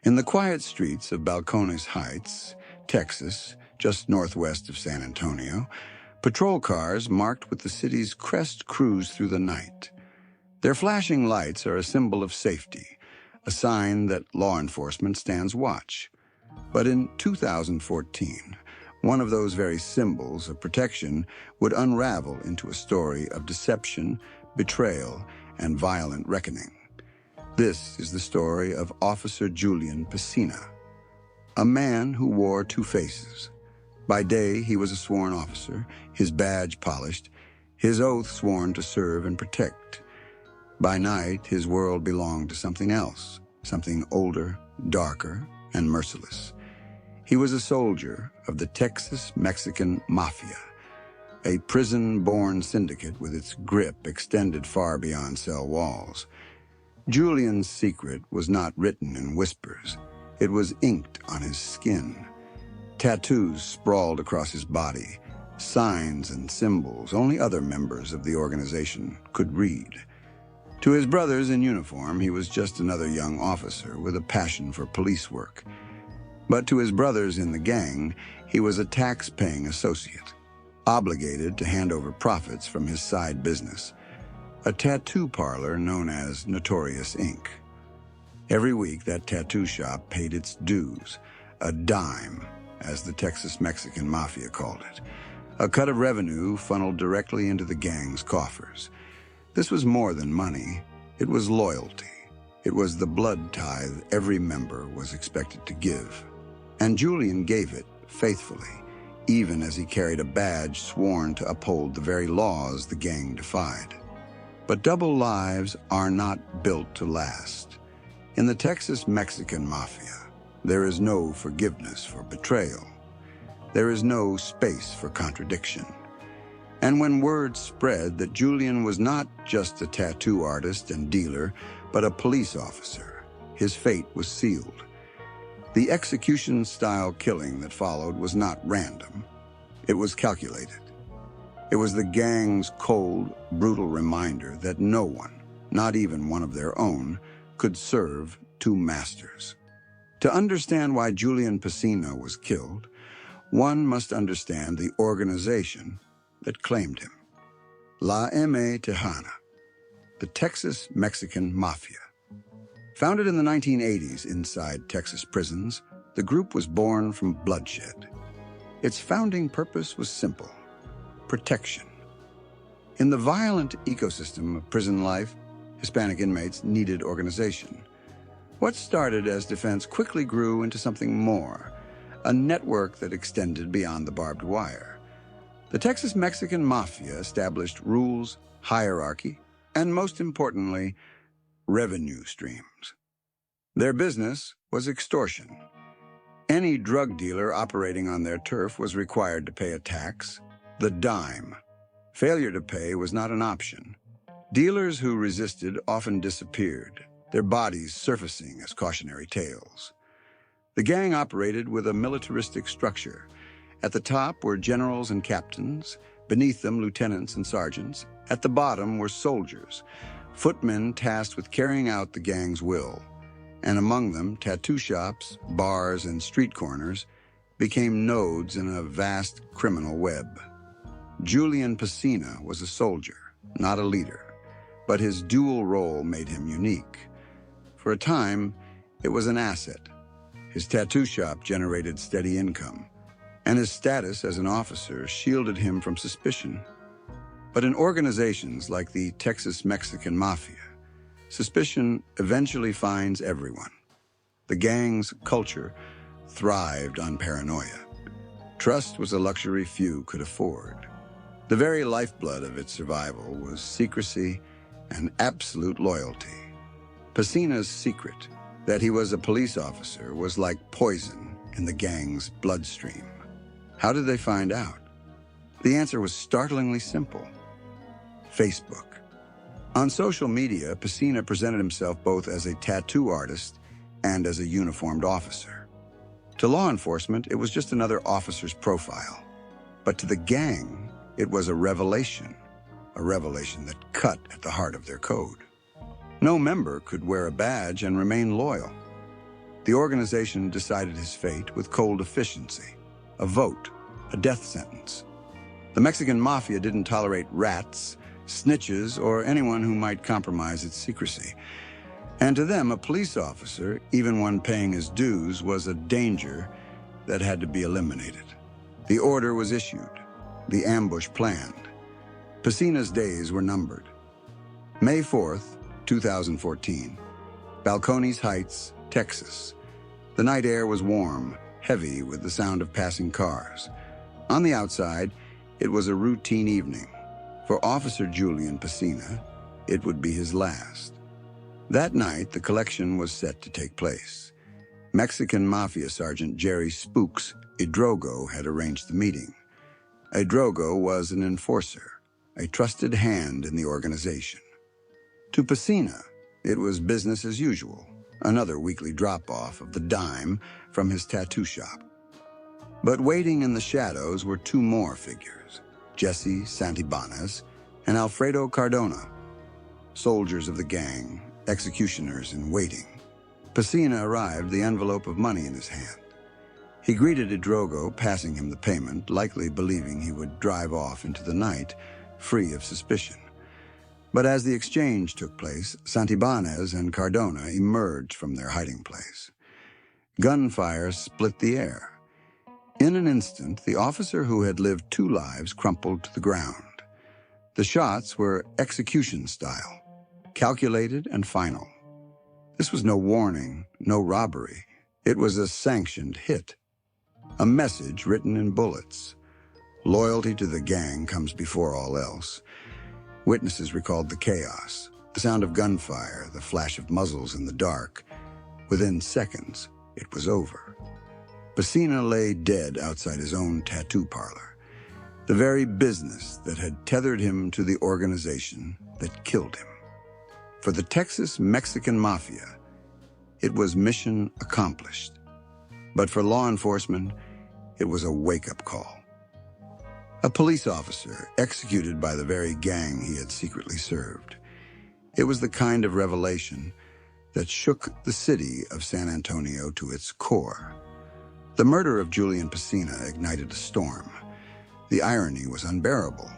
In the quiet streets of Balcones Heights, Texas, just northwest of San Antonio, patrol cars marked with the city's crest cruise through the night. Their flashing lights are a symbol of safety, a sign that law enforcement stands watch. But in 2014, one of those very symbols of protection would unravel into a story of deception, betrayal, and violent reckoning. This is the story of Officer Julian Pesina, a man who wore two faces. By day, he was a sworn officer, his badge polished, his oath sworn to serve and protect. By night, his world belonged to something else, something older, darker, and merciless. He was a soldier of the Texas Mexican Mafia, a prison-born syndicate with its grip extended far beyond cell walls. Julian's secret was not written in whispers. It was inked on his skin. Tattoos sprawled across his body, signs and symbols only other members of the organization could read. To his brothers in uniform, he was just another young officer with a passion for police work. But to his brothers in the gang, he was a tax-paying associate, obligated to hand over profits from his side business, a tattoo parlor known as Notorious Ink. Every week, that tattoo shop paid its dues, a dime, as the Texas Mexican Mafia called it, a cut of revenue funneled directly into the gang's coffers. This was more than money. It was loyalty. It was the blood tithe every member was expected to give. And Julian gave it faithfully, even as he carried a badge sworn to uphold the very laws the gang defied. But double lives are not built to last. In the Texas Mexican Mafia, there is no forgiveness for betrayal. There is no space for contradiction. And when word spread that Julian was not just a tattoo artist and dealer, but a police officer, his fate was sealed. The execution-style killing that followed was not random. It was calculated. It was the gang's cold, brutal reminder that no one, not even one of their own, could serve two masters. To understand why Julian Pesina was killed, one must understand the organization that claimed him. La M.A. Tejana, the Texas Mexican Mafia. Founded in the 1980s inside Texas prisons, the group was born from bloodshed. Its founding purpose was simple: protection. In the violent ecosystem of prison life, Hispanic inmates needed organization. What started as defense quickly grew into something more, a network that extended beyond the barbed wire. The Texas Mexican Mafia established rules, hierarchy, and most importantly, revenue streams. Their business was extortion. Any drug dealer operating on their turf was required to pay a tax, the dime. Failure to pay was not an option. Dealers who resisted often disappeared, their bodies surfacing as cautionary tales. The gang operated with a militaristic structure. At the top were generals and captains, beneath them lieutenants and sergeants. At the bottom were soldiers, footmen tasked with carrying out the gang's will. And among them, tattoo shops, bars, and street corners became nodes in a vast criminal web. Julian Pesina was a soldier, not a leader, but his dual role made him unique. For a time, it was an asset. His tattoo shop generated steady income, and his status as an officer shielded him from suspicion. But in organizations like the Texas Mexican Mafia, suspicion eventually finds everyone. The gang's culture thrived on paranoia. Trust was a luxury few could afford. The very lifeblood of its survival was secrecy and absolute loyalty. Pesina's secret, that he was a police officer, was like poison in the gang's bloodstream. How did they find out? The answer was startlingly simple: Facebook. On social media, Pesina presented himself both as a tattoo artist and as a uniformed officer. To law enforcement, it was just another officer's profile. But to the gang, it was a revelation that cut at the heart of their code. No member could wear a badge and remain loyal. The organization decided his fate with cold efficiency, a vote, a death sentence. The Mexican Mafia didn't tolerate rats, snitches, or anyone who might compromise its secrecy. And to them, a police officer, even one paying his dues, was a danger that had to be eliminated. The order was issued, the ambush planned. Pacina's days were numbered. May 4th, 2014, Balcones Heights, Texas. The night air was warm, heavy with the sound of passing cars. On the outside, it was a routine evening. For Officer Julian Pacina, it would be his last. That night, the collection was set to take place. Mexican Mafia Sergeant Jerry Spooks Idrogo had arranged the meeting. Idrogo was an enforcer, a trusted hand in the organization. To Pacina, it was business as usual, another weekly drop-off of the dime from his tattoo shop. But waiting in the shadows were two more figures, Jesse Santibanez and Alfredo Cardona, soldiers of the gang, executioners in waiting. Pacina arrived, the envelope of money in his hand. He greeted Idrogo, passing him the payment, likely believing he would drive off into the night, free of suspicion. But as the exchange took place, Santibanez and Cardona emerged from their hiding place. Gunfire split the air. In an instant, the officer who had lived two lives crumpled to the ground. The shots were execution style, calculated and final. This was no warning, no robbery. It was a sanctioned hit. A message written in bullets. Loyalty to the gang comes before all else. Witnesses recalled the chaos, the sound of gunfire, the flash of muzzles in the dark. Within seconds, it was over. Pacina lay dead outside his own tattoo parlor, the very business that had tethered him to the organization that killed him. For the Texas Mexican Mafia, it was mission accomplished. But for law enforcement, it was a wake-up call. A police officer executed by the very gang he had secretly served. It was the kind of revelation that shook the city of San Antonio to its core. The murder of Julian Pacina ignited a storm. The irony was unbearable.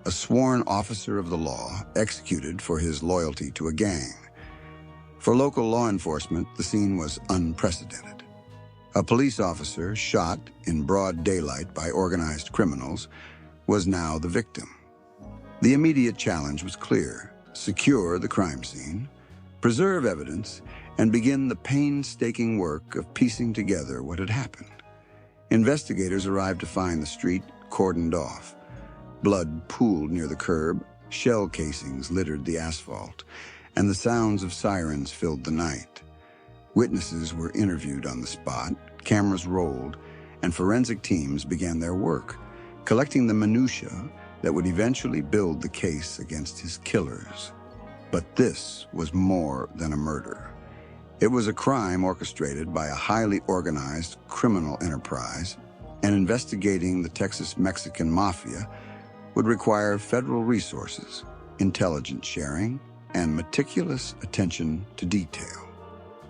A sworn officer of the law executed for his loyalty to a gang. For local law enforcement, the scene was unprecedented. A police officer shot in broad daylight by organized criminals was now the victim. The immediate challenge was clear: secure the crime scene, preserve evidence, and begin the painstaking work of piecing together what had happened. Investigators arrived to find the street cordoned off. Blood pooled near the curb, shell casings littered the asphalt, and the sounds of sirens filled the night. Witnesses were interviewed on the spot, cameras rolled, and forensic teams began their work, collecting the minutiae that would eventually build the case against his killers. But this was more than a murder. It was a crime orchestrated by a highly organized criminal enterprise, and investigating the Texas Mexican Mafia would require federal resources, intelligence sharing, and meticulous attention to detail.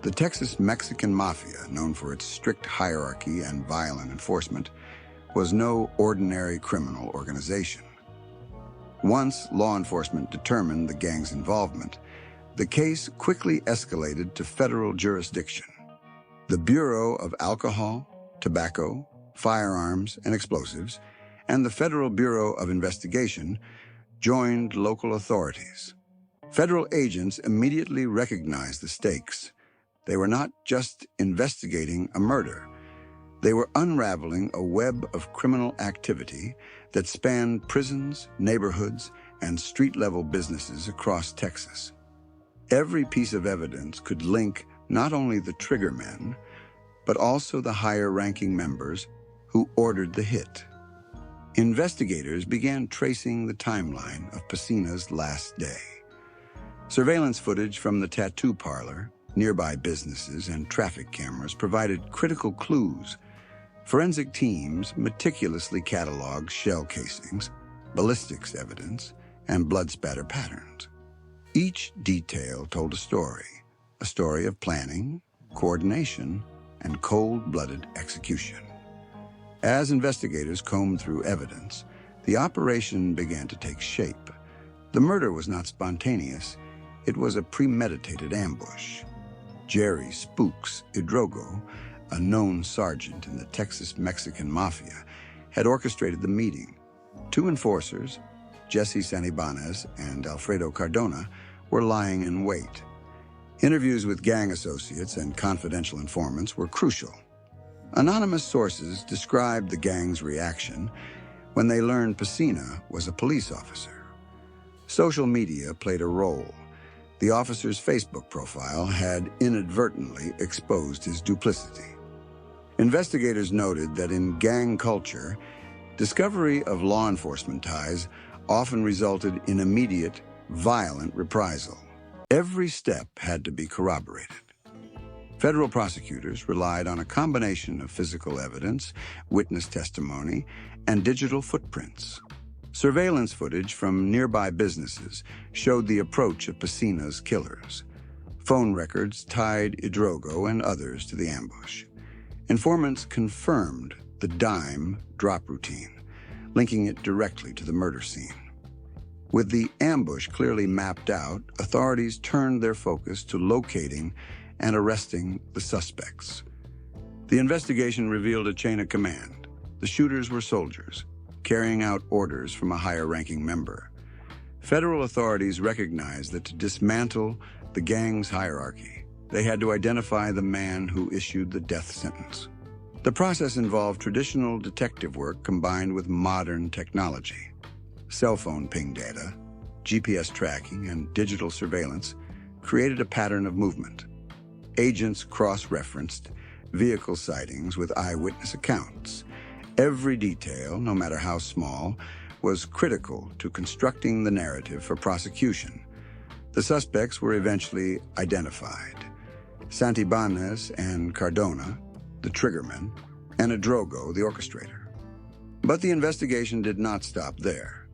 The Texas Mexican Mafia, known for its strict hierarchy and violent enforcement, was no ordinary criminal organization. Once law enforcement determined the gang's involvement, the case quickly escalated to federal jurisdiction. The Bureau of Alcohol, Tobacco, Firearms, and Explosives, and the Federal Bureau of Investigation joined local authorities. Federal agents immediately recognized the stakes. They were not just investigating a murder. They were unraveling a web of criminal activity that spanned prisons, neighborhoods, and street-level businesses across Texas. Every piece of evidence could link not only the triggermen, but also the higher-ranking members who ordered the hit. Investigators began tracing the timeline of Pacina's last day. Surveillance footage from the tattoo parlor, nearby businesses, and traffic cameras provided critical clues. Forensic teams meticulously cataloged shell casings, ballistics evidence, and blood spatter patterns. Each detail told a story of planning, coordination, and cold-blooded execution. As investigators combed through evidence, the operation began to take shape. The murder was not spontaneous. It was a premeditated ambush. Jerry "Spooks" Idrogo, a known sergeant in the Texas Mexican Mafia, had orchestrated the meeting. Two enforcers, Jesse Santibanez and Alfredo Cardona, were lying in wait. Interviews with gang associates and confidential informants were crucial. Anonymous sources described the gang's reaction when they learned Pesina was a police officer. Social media played a role. The officer's Facebook profile had inadvertently exposed his duplicity. Investigators noted that in gang culture, discovery of law enforcement ties often resulted in immediate, violent reprisal. Every step had to be corroborated. Federal prosecutors relied on a combination of physical evidence, witness testimony, and digital footprints. Surveillance footage from nearby businesses showed the approach of Pesina's killers. Phone records tied Idrogo and others to the ambush. Informants confirmed the dime drop routine, linking it directly to the murder scene. With the ambush clearly mapped out, authorities turned their focus to locating and arresting the suspects. The investigation revealed a chain of command. The shooters were soldiers, carrying out orders from a higher-ranking member. Federal authorities recognized that to dismantle the gang's hierarchy, they had to identify the man who issued the death sentence. The process involved traditional detective work combined with modern technology. Cell phone ping data, GPS tracking, and digital surveillance created a pattern of movement. Agents cross-referenced vehicle sightings with eyewitness accounts. Every detail, no matter how small, was critical to constructing the narrative for prosecution. The suspects were eventually identified: Santibanez and Cardona, the triggermen, and Idrogo, the orchestrator. But the investigation did not stop there.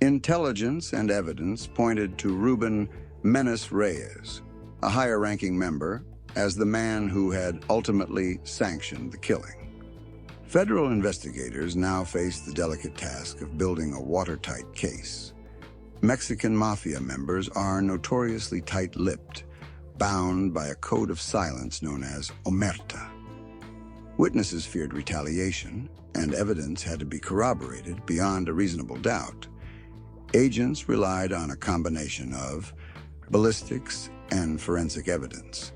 Intelligence and evidence pointed to Ruben Menes Reyes, a higher-ranking member, as the man who had ultimately sanctioned the killing. Federal investigators now faced the delicate task of building a watertight case. Mexican Mafia members are notoriously tight-lipped, bound by a code of silence known as omerta. Witnesses feared retaliation, and evidence had to be corroborated beyond a reasonable doubt. Agents relied on a combination of ballistics and forensic evidence,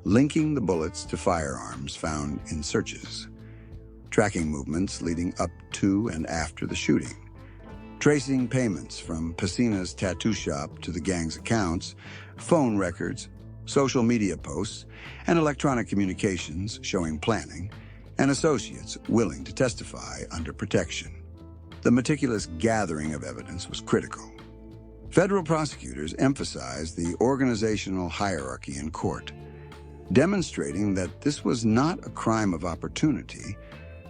linking the bullets to firearms found in searches, tracking movements leading up to and after the shooting, tracing payments from Pesina's tattoo shop to the gang's accounts, phone records, social media posts, and electronic communications showing planning, and associates willing to testify under protection. The meticulous gathering of evidence was critical. Federal prosecutors emphasized the organizational hierarchy in court, demonstrating that this was not a crime of opportunity,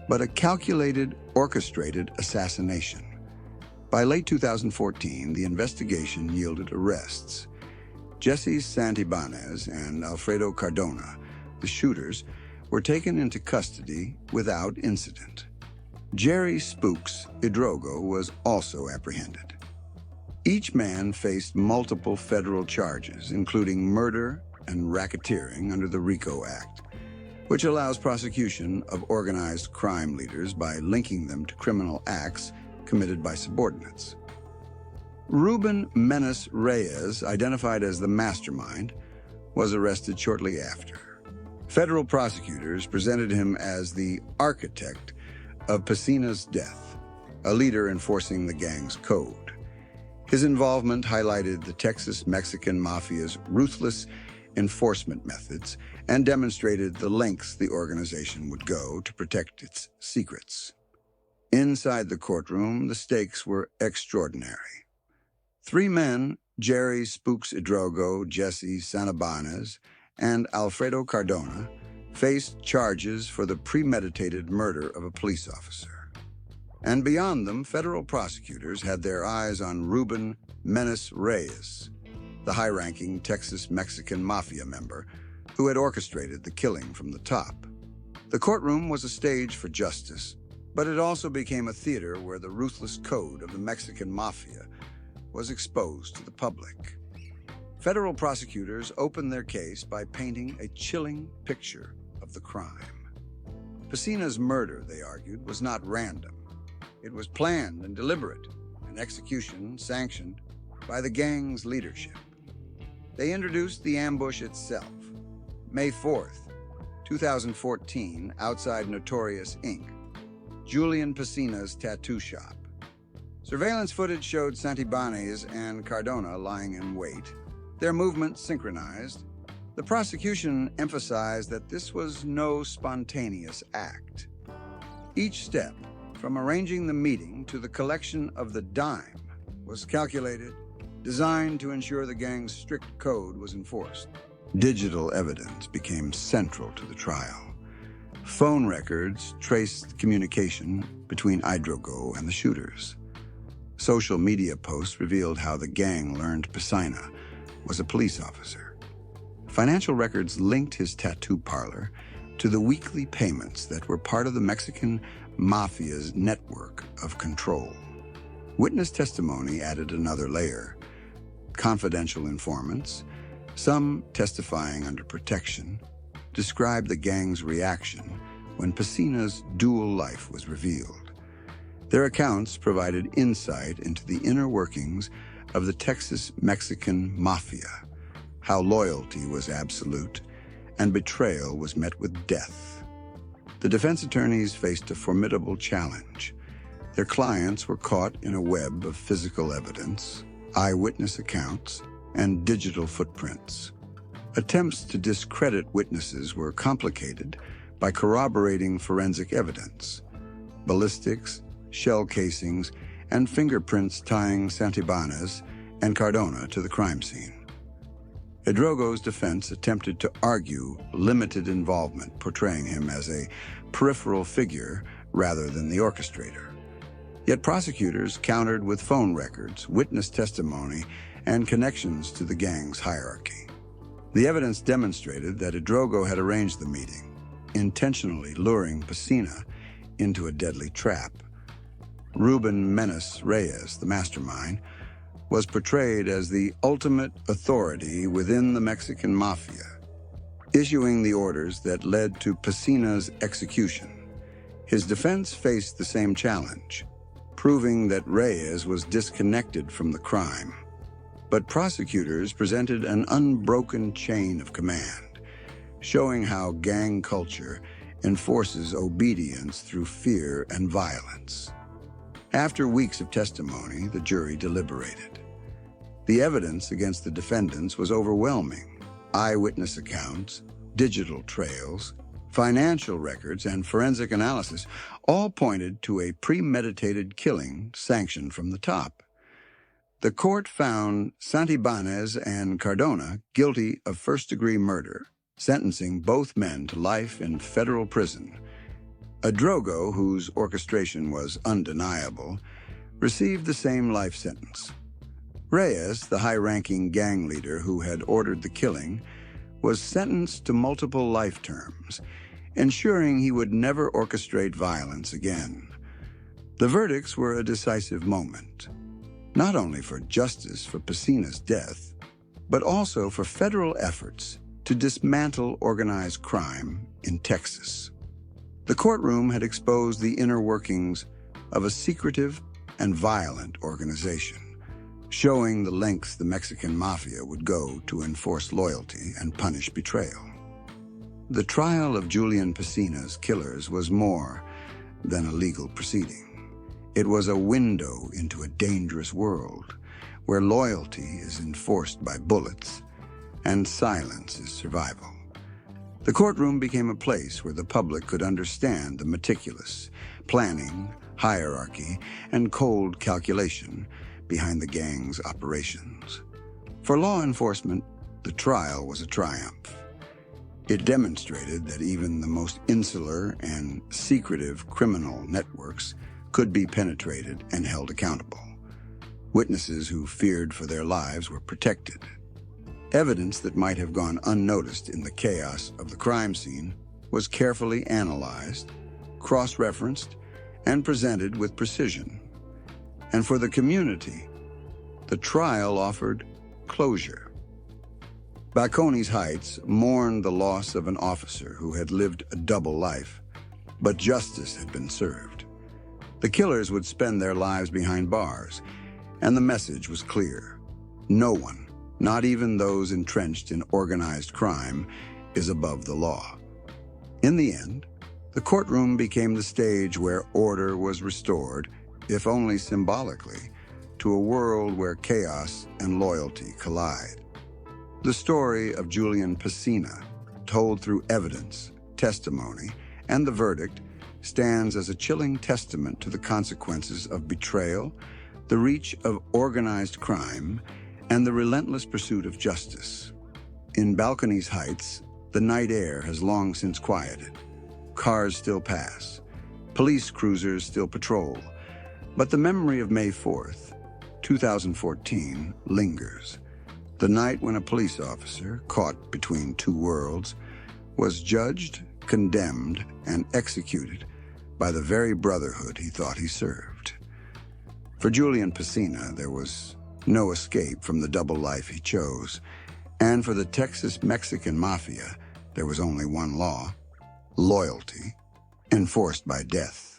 but a calculated, orchestrated assassination. By late 2014, the investigation yielded arrests. Jesse Santibanez and Alfredo Cardona, the shooters, were taken into custody without incident. Jerry "Spooks" Idrogo was also apprehended. Each man faced multiple federal charges, including murder and racketeering under the RICO Act, which allows prosecution of organized crime leaders by linking them to criminal acts committed by subordinates. Ruben Menes Reyes, identified as the mastermind, was arrested shortly after. Federal prosecutors presented him as the architect of Pesina's death, a leader enforcing the gang's code. His involvement highlighted the Texas Mexican Mafia's ruthless enforcement methods and demonstrated the lengths the organization would go to protect its secrets. Inside the courtroom, the stakes were extraordinary. Three men, Jerry "Spooks" Idrogo, Jesse Santibanez, and Alfredo Cardona, faced charges for the premeditated murder of a police officer. And beyond them, federal prosecutors had their eyes on Ruben Menes Reyes, the high-ranking Texas Mexican Mafia member who had orchestrated the killing from the top. The courtroom was a stage for justice, but it also became a theater where the ruthless code of the Mexican Mafia was exposed to the public. Federal prosecutors opened their case by painting a chilling picture of the crime. Piscina's murder, they argued, was not random. It was planned and deliberate, an execution sanctioned by the gang's leadership. They introduced the ambush itself. May 4th, 2014, outside Notorious Inc., Julian Piscina's tattoo shop. Surveillance footage showed Santibanez and Cardona lying in wait, their movements synchronized. The prosecution emphasized that this was no spontaneous act. Each step, from arranging the meeting to the collection of the dime, was calculated, designed to ensure the gang's strict code was enforced. Digital evidence became central to the trial. Phone records traced communication between Idrogo and the shooters. Social media posts revealed how the gang learned Piscina was a police officer. Financial records linked his tattoo parlor to the weekly payments that were part of the Mexican Mafia's network of control. Witness testimony added another layer. Confidential informants, some testifying under protection, described the gang's reaction when Piscina's dual life was revealed. Their accounts provided insight into the inner workings of the Texas Mexican Mafia, how loyalty was absolute and betrayal was met with death. The defense attorneys faced a formidable challenge. Their clients were caught in a web of physical evidence, eyewitness accounts, and digital footprints. Attempts to discredit witnesses were complicated by corroborating forensic evidence, ballistics, shell casings, and fingerprints tying Santibanez and Cardona to the crime scene. Idrogo's defense attempted to argue limited involvement, portraying him as a peripheral figure rather than the orchestrator. Yet prosecutors countered with phone records, witness testimony, and connections to the gang's hierarchy. The evidence demonstrated that Idrogo had arranged the meeting, intentionally luring Piscina into a deadly trap. Ruben Menes Reyes, the mastermind, was portrayed as the ultimate authority within the Mexican Mafia, issuing the orders that led to Piscina's execution. His defense faced the same challenge, proving that Reyes was disconnected from the crime. But prosecutors presented an unbroken chain of command, showing how gang culture enforces obedience through fear and violence. After weeks of testimony, the jury deliberated. The evidence against the defendants was overwhelming. Eyewitness accounts, digital trails, financial records, and forensic analysis all pointed to a premeditated killing sanctioned from the top. The court found Santibanez and Cardona guilty of first-degree murder, sentencing both men to life in federal prison. Idrogo, whose orchestration was undeniable, received the same life sentence. Reyes, the high-ranking gang leader who had ordered the killing, was sentenced to multiple life terms, ensuring he would never orchestrate violence again. The verdicts were a decisive moment, not only for justice for Piscina's death, but also for federal efforts to dismantle organized crime in Texas. The courtroom had exposed the inner workings of a secretive and violent organization, showing the lengths the Mexican Mafia would go to enforce loyalty and punish betrayal. The trial of Julian Piscina's killers was more than a legal proceeding. It was a window into a dangerous world where loyalty is enforced by bullets and silence is survival. The courtroom became a place where the public could understand the meticulous planning, hierarchy, and cold calculation behind the gang's operations. For law enforcement, the trial was a triumph. It demonstrated that even the most insular and secretive criminal networks could be penetrated and held accountable. Witnesses who feared for their lives were protected. Evidence that might have gone unnoticed in the chaos of the crime scene was carefully analyzed, cross-referenced, and presented with precision. And for the community, the trial offered closure. Balcones Heights mourned the loss of an officer who had lived a double life, but justice had been served. The killers would spend their lives behind bars, and the message was clear. No one, not even those entrenched in organized crime, is above the law. In the end, the courtroom became the stage where order was restored, if only symbolically, to a world where chaos and loyalty collide. The story of Julian Pesina, told through evidence, testimony, and the verdict, stands as a chilling testament to the consequences of betrayal, the reach of organized crime, and the relentless pursuit of justice. In Balcones Heights, the night air has long since quieted. Cars still pass. Police cruisers still patrol. But the memory of May 4th, 2014, lingers. The night when a police officer, caught between two worlds, was judged, condemned, and executed by the very brotherhood he thought he served. For Julian Pesina, there was no escape from the double life he chose. And for the Texas Mexican Mafia, there was only one law: loyalty, enforced by death.